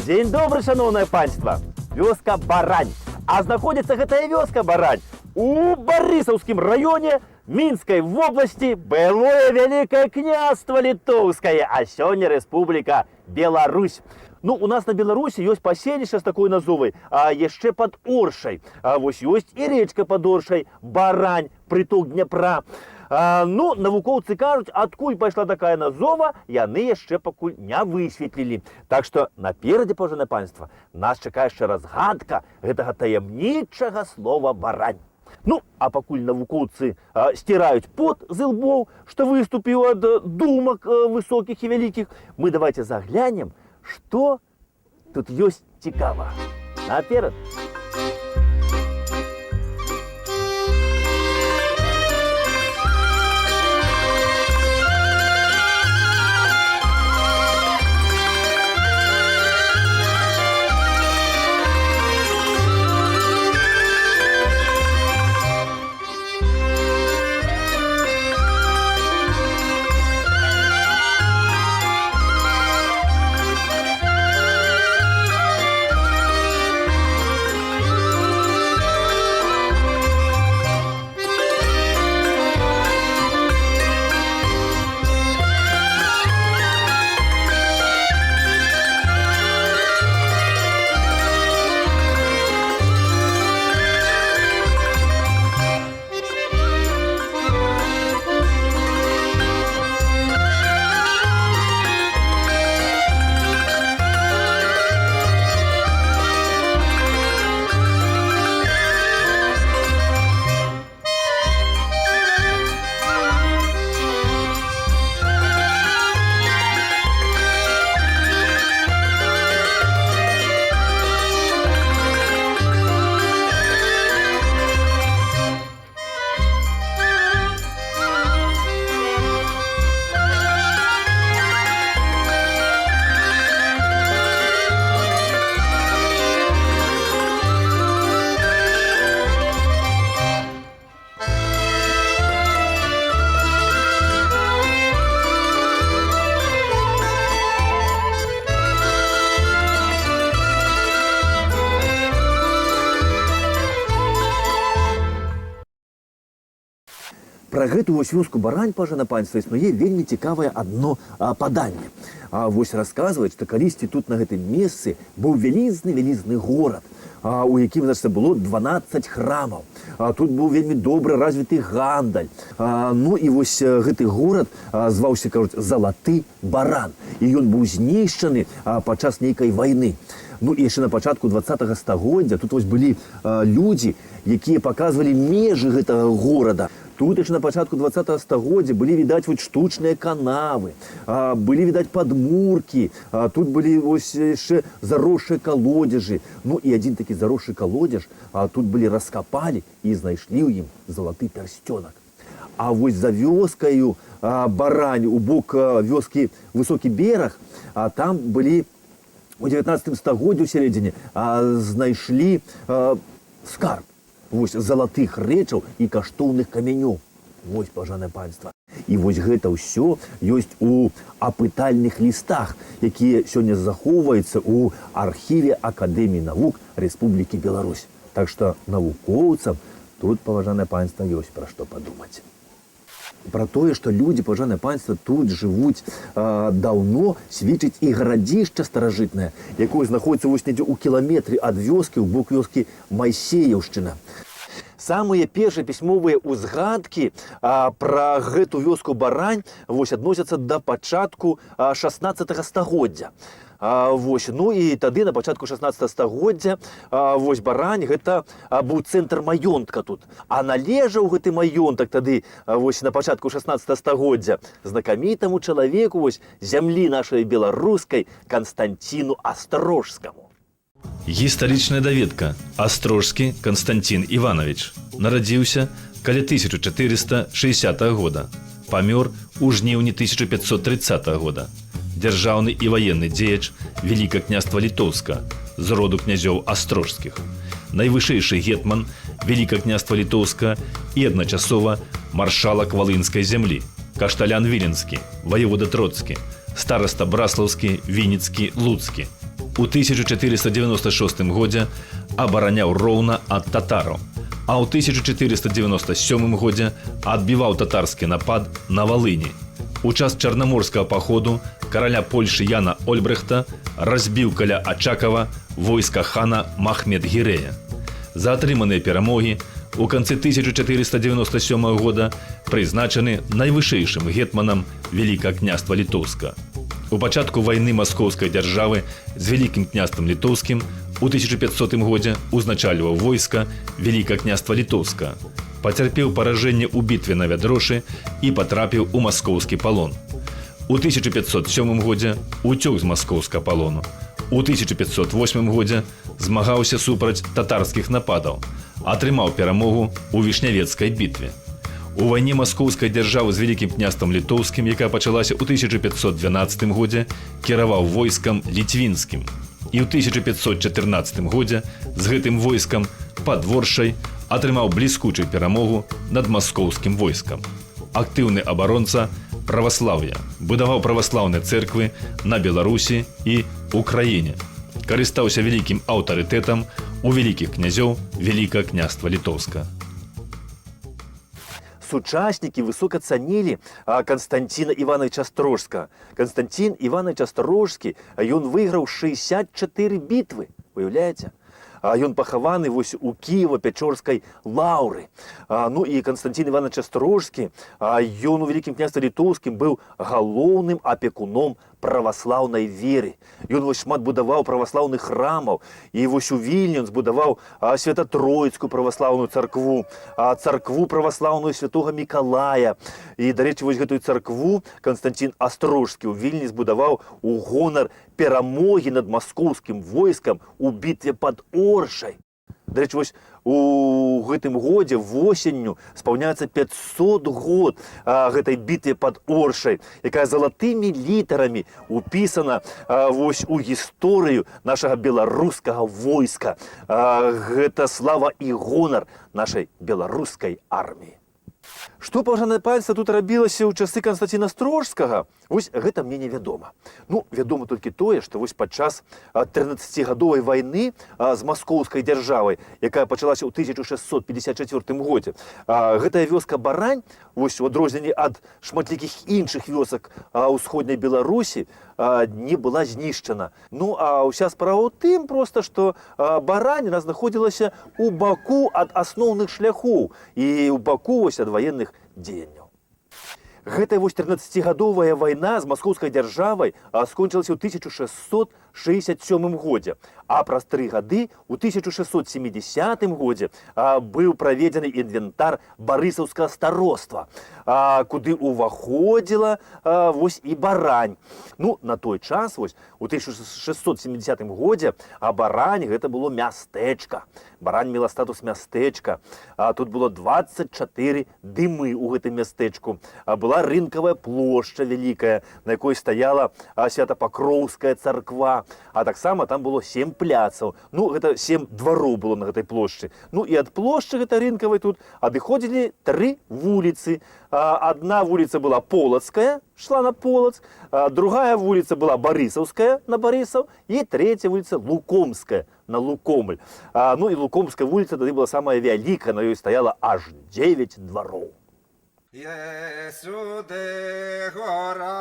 Дзень добры, шановнае панства! Вёска Барань. А знаходзіцца гэтая вёска Барань у Барысаўскім раёне Мінскай вобласці, былое Вялікае княства Літоўскае, а сёння Рэспубліка Беларусь. Ну, у нас на Беларусі ёсць паселішча з такой назовай, а яшчэ пад Оршай. А вось ёсць і рэчка пад Оршай, Барань, прыток Дняпра. Ну, навукоўцы кажуць, адкуль пайшла такая назова, яны яшчэ пакуль не высветлілі. Так што наперадзе, паважанае панства, нас чакае яшчэ разгадка гэтага таямнічага слова барань. Ну, а пакуль навукоўцы сціраюць пот з ілбоў, што выступіў ад думак высокіх і вялікіх, мы давайте заглянем, што тут ёсць цікава. Наперад! Пра гэту вось вёску Барань, паважанае панства, існуе вельмі цікавае адно паданне. Вось расказваюць, што калісьці тут на гэтым месцы быў вялізны горад, у якім, значыць, было 12 храмаў. Тут быў вельмі добра развіты гандаль. Ну і вось гэты горад зваўся, кажуць, Залаты Баран. І ён быў знішчаны падчас нейкай вайны. Ну і яшчэ на пачатку 20-го стагоддзя тут вось былі людзі, якія паказвалі межы гэтага горада. Тут яшчэ на пачатку 20-го стагоддзя былі відаць вось штучныя канавы, былі відаць падмуркі, тут былі вось яшчэ заросшыя калодзежы. Ну і адзін такі заросшы калодзеж тут былі раскапалі і знайшлі ў ім залаты пярсцёнак. А вось за вёскаю Барань у бок вёскі Высокі бераг, там былі у 19 стагоддзі ў сярэдзіне знайшлі скарб. Вось залатых рэчаў і каштоўных камянёў. Вось, паважанае панства. І вось гэта ўсё ёсць у апытальных лістах, якія сёння захоўваюцца ў архіве Акадэміі навук Рэспублікі Беларусь. Так што навукоўцам тут, паважанае панства, ёсць пра што падумаць. Пра тое, што людзі, паважанае панства, тут жывуць даўно, сведчыць і гарадзішча старажытнае, якое знаходзіцца вось недзе ў кіламетры ад вёскі, у бок вёскі Майсеяўшчына. Самыя першыя пісьмовыя ўзгадкі пра гэту вёску Барань вось адносяцца да пачатку 16-го стагоддзя. Вось, ну і тады на пачатку 16 стагоддзя вось Барань гэта быў цэнтр маёнтка тут. А належаў гэты маёнтак тады вось на пачатку 16 стагоддзя знакамітаму чалавеку вось зямлі нашай беларускай Канстанціну Астрожскаму. Гістарычная даведка. Астрожскі Канстанцін Іванович нарадзіўся каля 1460 года. Памёр у жніўні 1530 года. Дзяржаўны і ваенны дзеяч Вялікае княства Літоўска з роду князёў астрожскіх. Найвышэйшы гетман Вялікае княства Літоўска і адначасова маршалак Валынскай зямлі, кашталян Віленскі, ваевода Троцкі, стараста Браслаўскі, Вінніцкі, Луцкі. У 1496 годзе абараняў роўна ад татараў, а ў 1497 годзе адбіваў татарскі напад на Валыні. У час чарнаморскага паходу караля Польшы Яна Ольбрехта разбіў каля Ачакава войска хана Махмед-Гірэя. За атрыманыя перамогі у канцы 1497 года прызначаны найвышэйшым гетманам Вялікага княства Літоўска. У пачатку вайны маскоўскай дзяржавы з Вялікім княствам Літоўскім у 1500 годзе узначальваў войска Вялікага княства Літоўска, пацярпеў паражэнне ў бітве на Вядрошы і патрапіў у маскоўскі палон. У 1507 годзе уцёк з маскоўскага палону. У 1508 годзе змагаўся супраць татарскіх нападаў, атрымаў перамогу ў Вішнявецкай бітве. У вайне маскоўскай дзяржавы з Вялікім княствам Літоўскім, якая пачалася ў 1512 годзе, кіраваў войскам літвінскім. І ў 1514 годзе з гэтым войскам пад Воршай атрымаў бліскучую перамогу над маскоўскім войскам. Актыўны абаронца праваслаўя, будаваў праваслаўныя цэрквы на Беларусі і Украіне. Карыстаўся вялікім аўтарытэтам у вялікіх князёў Вялікага княства Літоўска. Сучаснікі высока цанілі Канстанціна Івановича Астрожскага. Канстанцін Іванович Астрожскі, ён выйграў 64 бітвы, уяўляеце? Ён пахаваны вось у Кіева-Пячорскай лаўры. Ну і Канстанцін Іванович Астрожскі, ён у Вялікім княстве Літоўскім быў галоўным апекуном праваслаўнай веры. Ён вось шмат будаваў праваслаўных храмаў, і вось у Вільні ён збудаваў Свята-Троіцкую праваслаўную царкву, царкву праваслаўную святога Мікалая. І, дарэчы, вось гэтую царкву Канстанцін Астрожскі ў Вільні збудаваў у гонар перамогі над маскоўскім войскам у бітве пад Оршай. Дарэчы, вось у гэтым годзе восенню спаўняецца 500 год гэтай бітве пад Оршай, якая залатымі літарамі упісана вось у гісторыю нашага беларускага войска. Гэта слава і гонар нашай беларускай арміі. Што, паважанае панства, тут рабілася ў часы Канстанціна Астрожскага, вось гэта мне невядома. Ну, вядома толькі тое, што вось падчас 13-гадовай вайны з маскоўскай дзяржавай, якая пачалася ў 1654 годзе, гэтая вёска Барань, вось у адрозненні ад шматлікіх іншых вёсак ўсходняй Беларусі, не была знішчана. Ну, а ўся справа ў тым проста, што Барань знаходзілася ў баку ад асноўных шляхоў і ў баку вось ад ваенных дзеянняў. Гэтая вось 13-гадовая вайна з маскоўскай дзяржавай скончылася ў 1667 годзе, а праз 3 гады ў 1670 годзе быў праведзены інвентар барысаўскага староства, куды ўваходзіла вось і Барань. Ну, на той час, вось, у 1670 годзе Барань гэта было мястэчка. Барань мела статус мястэчка. Тут было 24 дымы ў гэтым мястэчку. Была рынкавая плошча вялікая, на якой стаяла Свята-Пакроўская царква. А таксама там было 7 пляцаў. Ну, гэта 7 двароў было на гэтай плошчы. Ну, і ад плошчы гэтай рынкавай тут адыходзілі 3 вуліцы. Адна вуліца была Полацкая, шла на Полацк, другая вуліца была Барысаўская, на Барысаў, і третья вуліца Лукомская, на Лукомль. Ну і Лукомская вуліца тады была самая вялікая, на ёй стаяла аж 9 двароў. Є сюди гора,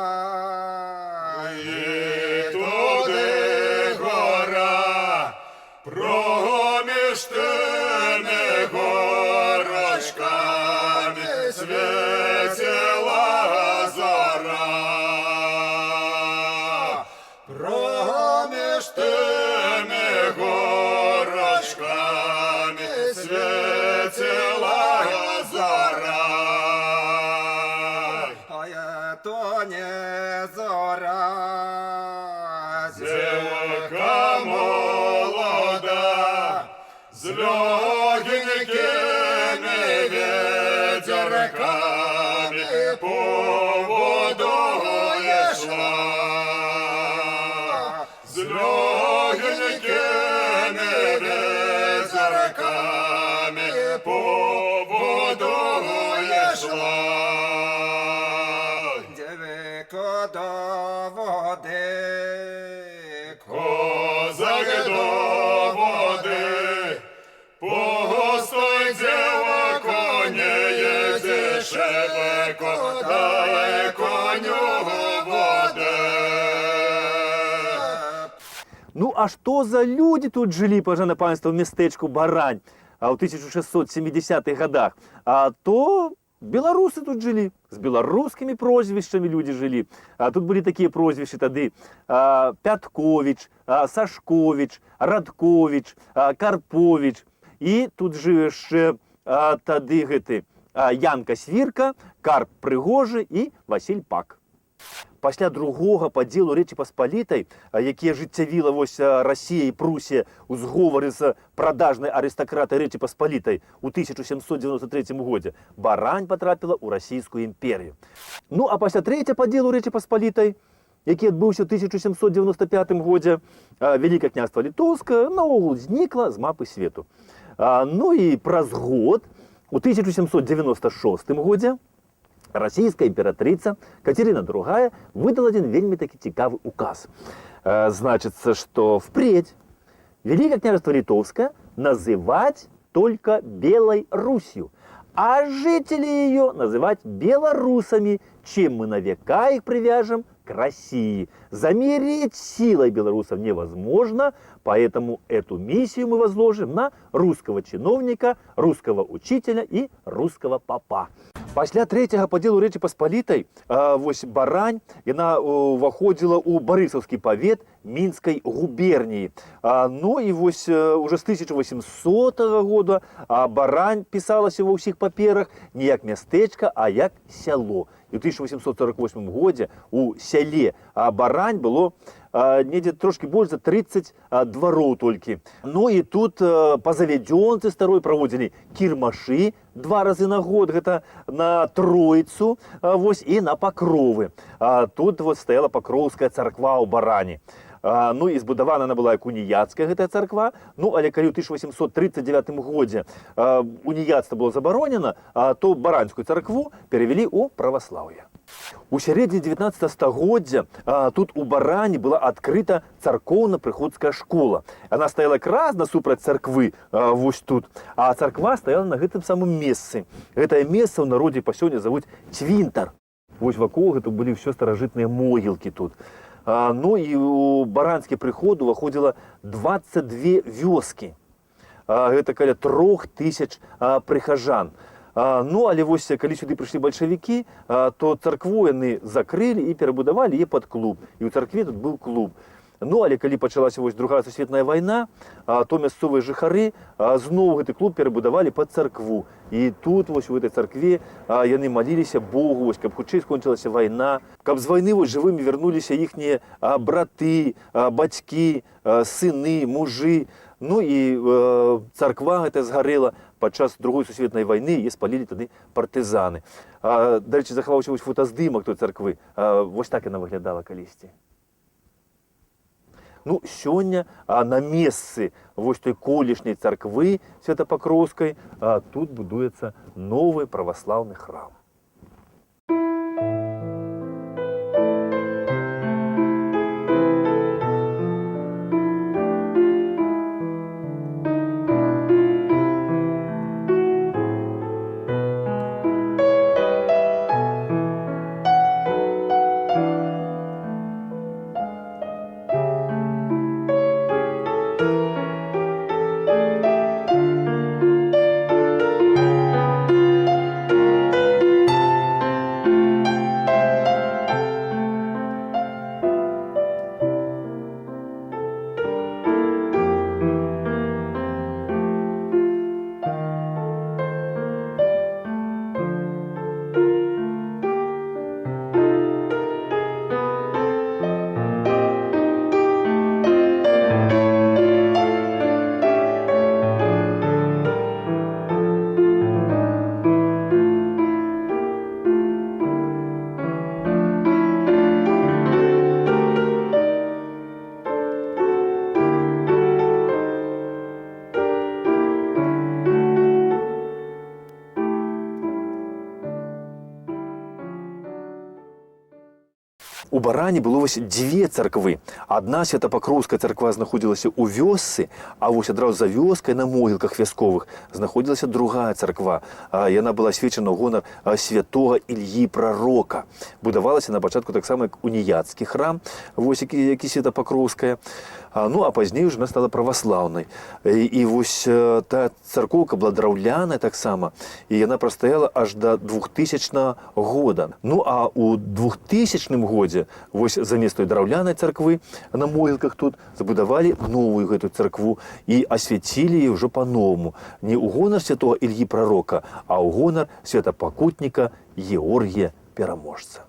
є туди гора, проміж тими горочками світила зора. Проміж тими горочками світила зора. то не зора, Дівка молода, з легенькими ветерками по водою йшла. З легенькими ветерками по водою йшла. до води, Козачка далеко, далеко нього воде. Ну, а что за люди тут жили, пожалуйста, панство, в местечку Барань в 1670-х годах? То белорусы тут жили, с белорусскими прозвищами люди жили. Тут были такие прозвища тады: Пяткович, Сашкович, Радкович, Карпович. И тут жив яшчэ тады гэты Янка Свірка, Карп Прыгожы і Васіль Пак. Пасля другога падзелу Рэчы Паспалітай, які ажыццявіла Расія і Прусія ў зговоры з прадажнай арыстакратай Рэчы Паспалітай у 1793 годзе, Барань патрапіла ў расійскую імперію. Ну а пасля трэцяга падзелу Рэчы Паспалітай, які адбыўся ў 1795 годзе, Вялікае княства Літоўскае наогул знікла з мапы свету. Ну і праз год, у 1796 годзе, расійская імператрыца Катерина II выдала один вельмі такі цікавы указ. Значится, что впредь Великое княжество Литовское называть только Белой Русью, а жители ее называть белорусами, чем мы на века их привяжем к России. Замерить силой белорусов невозможно, поэтому эту миссию мы возложим на русского чиновника, русского учителя и русского попа. Пасля трэцяга падзелу Рэчы Паспалітай Барань яна ўваходзіла ў барысаўскі павет Мінскай губерніі. Ну і уже з 1800 года Барань пісалася ва ўсіх паперах не як мястэчка, а як сяло. І ў 1848 годзе у сяле Барань было недзе трошки больш за 30 двароў толькі. Ну і тут па завядзёнцы старой праводзілі кірмашы 2 разы на год, гэта на Троіцу і на Пакровы. Тут стаяла Пакроўская царква ў Барані. Ну і збудавана она была як уніяцкая гэтая царква, ну але калі ў 1839 годзе уніяцтва было забаронена, то баранскую царкву перавялі ў праваслаўе. У сярэдзіне 19 стагоддзя тут у Барані была адкрыта царкоўна-прыходская школа. Она стаяла якраз насупраць царквы, тут, а царква стаяла на гэтым самым месцы. Гэтае месца ў народзе па сёння завуць Цвінтар. Вакол гэта былі ўсё старажытныя могілкі тут. Ну і у баранскі прыход уваходзіла 22 вёскі. Гэта каля 3000 прыхажан. Ну, але калі сюды прыйшлі бальшавікі, то царкву яны закрылі і перабудавалі яе пад клуб. І ў царкве тут быў клуб. Ну, але калі пачалася Другая сусветная вайна, то мясцовыя жыхары зноў гэты клуб перабудавалі пад царкву. І тут у гэтай царкве яны маліліся Богу, каб хутчэй скончылася вайна, каб з вайны жывымі вярнуліся іхнія браты, бацькі, сыны, мужы. Ну і царква гэта згарэла падчас Другой сусветнай вайны, і спалілі тады партызаны. Дарэчы, захаваўся фотаздымак той царквы. Так яна выглядала калісьці. Ну, сёння на месцы той колішняй царквы Святапакроўскай тут будуецца новы праваслаўны храм. у Барані было вось дзве царквы. Адна Святапакроўская царква знаходзілася ў вёсцы, а вось адразу за вёскай на могілках вясковых знаходзілася другая царква. Яна была асвечана ў гонар святога Ільі Прарока. Будавалася на пачатку таксама як уніяцкі храм, вось які Святапакроўская. Ну, а пазней уже она стала праваслаўнай. І вось та царкоўка была драўляная таксама, і яна прастаяла аж да 2000 года. Ну, а у 2000 годзе вось замест той драўлянай царквы на могілках тут забудавалі новую гэту царкву і асвяцілі яе ўжо па-новаму. Не ў гонар святога Ільі Прарока, а ў гонар святапакутніка Георгія Пераможца.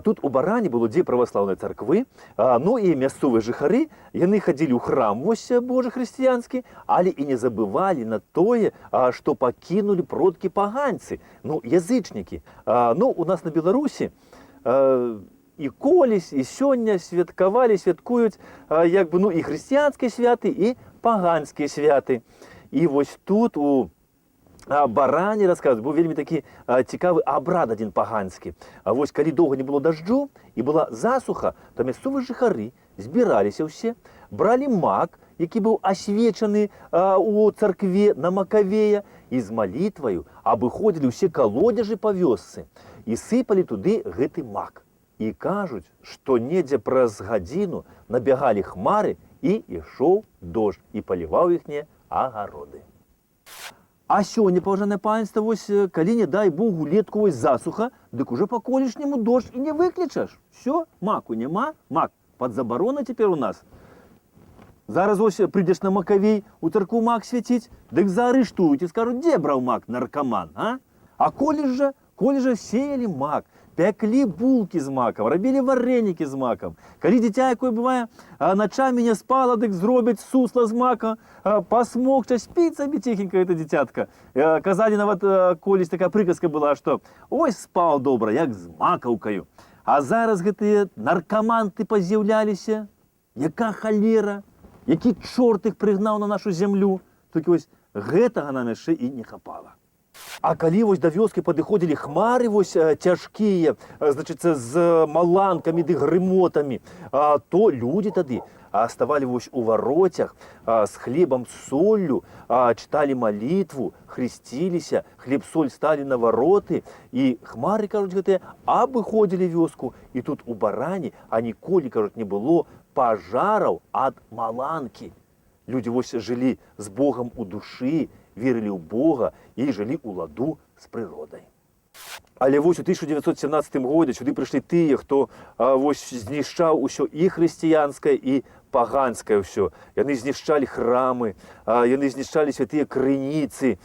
Тут у Баране было дзве праваслаўныя царквы, ну і мясцовыя жыхары, яны хадзілі ў храм вось Божы хрысціянскі, але і не забывалі на тое, што пакінулі продкі паганцы, ну, язычнікі. Ну, у нас на Беларусі і колісь, і сёння святкавалі, святкуюць як бы, ну, і хрысціянскія святы, і паганскія святы. І вось тут у Баране, расказваюць, быў вельмі такі цікавы абрад адзін паганскі. Вось калі доўга не было дажджу і была засуха, то мясцовыя жыхары збіраліся ўсе, бралі мак, які быў асвечаны у царкве на Макавея, і з малітваю абыходзілі ўсе калодзежы па вёсцы і сыпалі туды гэты мак. І кажуць, што недзе праз гадзіну набягалі хмары і ішоў дождж і паліваў іхнія агароды. А сёння, паважанае панства, вось калі, не дай Бог, улетку вось засуха, дык уже па-колішняму дождж і не выключаш. Всё, маку няма, мак пад забаронай цяпер у нас. Зараз вось прыйдзеш на Макавей, у царкву мак свяціць, дык заарыштуюць і скажуць, дзе браў мак наркаман, а? А колі жа сеялі мак, пяклі булкі з макам, рабілі варэнікі з макам. Калі дзіця, якое бывае, начамі не спала, дык зробяць сусла з мака, пасмокча, спіць сабе ціхенька гэта дзіцятка. Казалі нават колісь такая прыказка была, што ой, спаў добра, як з макаўкаю. А зараз гэтыя наркаманты паз'яўляліся. Яка халера, які чорт іх прыгнаў на нашу зямлю. Толькі вось гэтага нам яшчэ і не хапала. А калі вось да вёскі падыходзілі хмары вось цяжкія, значыцца, з маланкамі ды грымотамі, то людзі тады ставалі вось у вароцях з хлебам, з соллю, чыталі малітву, хрысціліся, хлеб-соль сталі на вароты, і хмары, кажуць, гэтыя абыходзілі вёску. І тут у Баране ніколі, кажуць, не было пажараў ад маланкі. Людзі вось жылі з Богам у душы, верылі ў Бога і жылі ў ладу з прыродай. Але вось у 1917 годзе сюды прыйшлі тыя, хто вось знішчаў усё і хрысціянскае, і паганскае ўсё. Яны знішчалі храмы, яны знішчалі святыя крыніцы,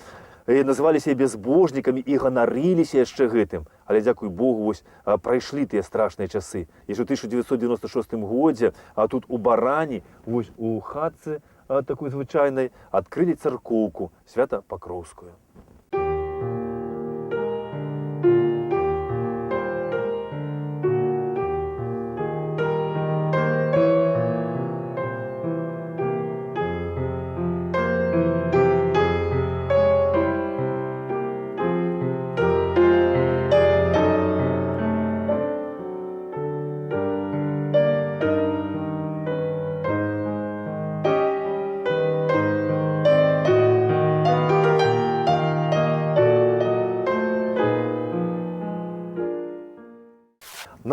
называліся бязбожнікамі і ганарыліся яшчэ гэтым. Але, дзякуй Богу, вось прайшлі тыя страшныя часы. І ў 1996 годзе тут у Баране, вось у хатцы такой звычайнай, адкрылі царкоўку Святапакроўскую.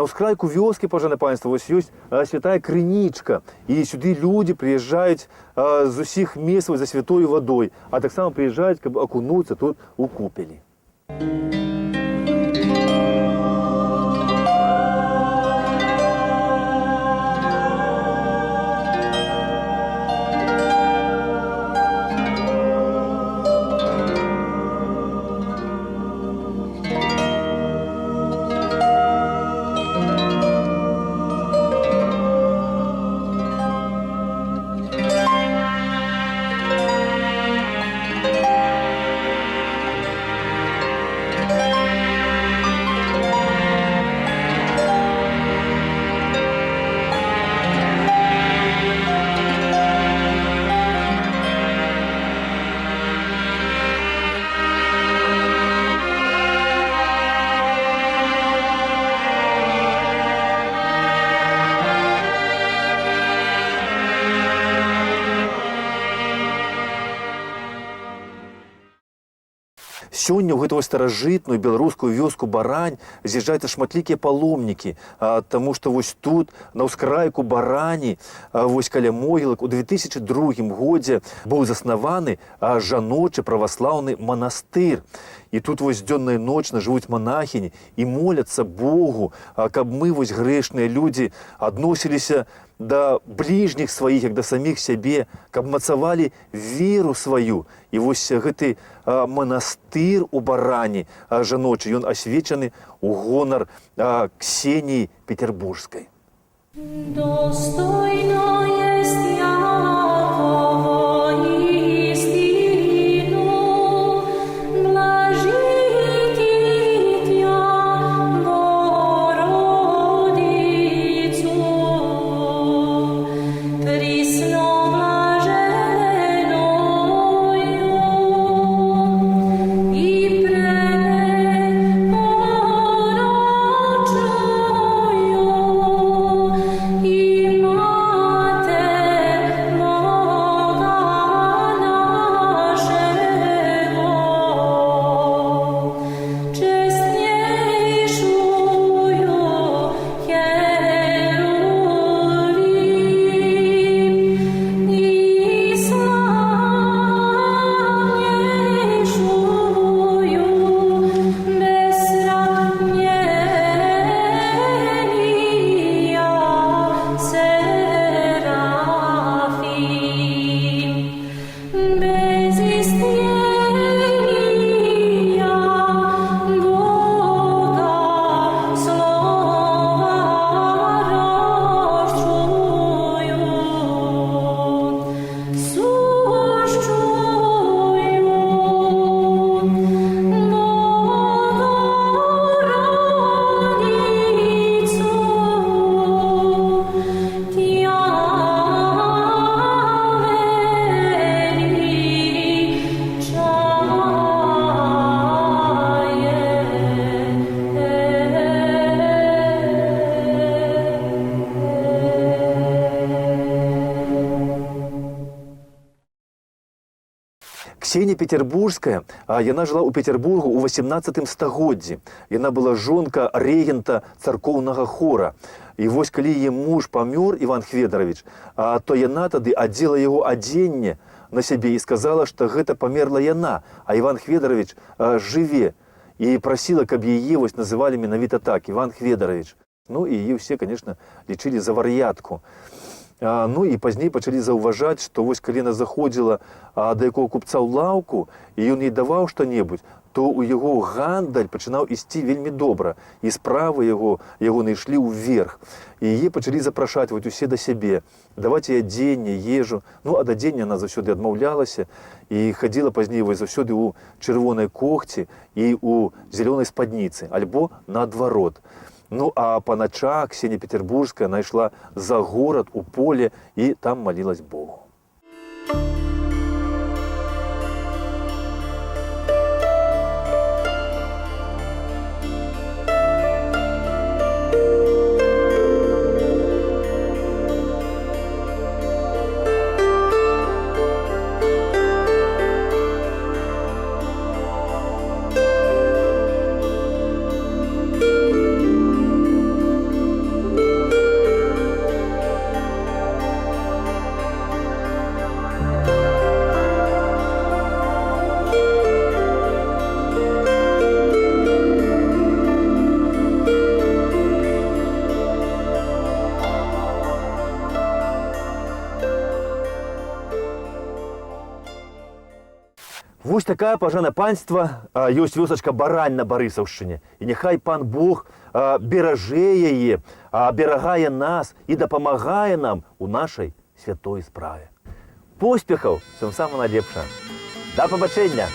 на ўскрайку вёскі, пажанае панства, вось ёсць святая крынічка. І сюды людзі прыязджаюць з усіх мест за святою вадой, а таксама прыязджаюць, каб акунуцца тут у купелі. Сёння ў гэтую старажытную беларускую вёску Барань з'язджаюцца шматлікія паломнікі, таму што вось тут, на ўскрайку Барані, вось каля могілак, у 2002 годзе быў заснаваны жаночы праваслаўны манастыр. І тут вось дзённа і ночна жывуць манахіні і моляцца Богу, каб мы, вось грэшныя людзі, адносіліся да бліжніх сваіх, як да саміх сябе, каб мацавалі веру сваю. І вось гэты манастыр у Барані жаночы, ён асвечаны ў гонар Ксеніі Петербургскай. Достойно есть Якова истину, блажить я Богородицу, присно блаженною и препорочную, и Матерь Бога нашего, честнейшую Херувим и славнейшую без сравнения Серафим, без истления Бога слова рождущую, сущую Богородицу, Ксенія Петербургская, яна жыла ў Петербургу ў 18 стагоддзі. Яна была жонка рэгента царкоўнага хора. І вось калі яе муж памёр, Іван Хведаравіч, то яна тады адзела яго адзенне на сябе і сказала, што гэта памерла яна, а Іван Хведаравіч жыве. І прасіла, каб яе вось называлі менавіта так, Іван Хведаравіч. Ну і яе ўсе, конечно, лічылі за вар'ятку. Ну і пазней пачалі заўважаць, што вось калі яна заходзіла да якога купца ў лаўку, і ён ёй даваў што-небудзь, то ў яго гандаль пачынаў ісці вельмі добра, і справы ягоныя ішлі ўверх. І яе пачалі запрашаць вось усе да сябе, даваць ёй адзенне, ежу. Ну, ад адзення яна заўсёды адмаўлялася і хадзіла пазней вось заўсёды ў чырвонай кохці і ў зялёнай спадніцы, альбо наадварот. Ну, а па начах Ксенія Петербургская найшла за горад у поле і там малілась Богу. Вось такая, пажана панства, ёсць вёсачка Барань на Барысаўшчыне. І няхай пан Бог беражэ яе, аберагае нас і дапамагае нам у нашай святой справе. Поспехаў, всім самага найлепшага. Да пабачэння!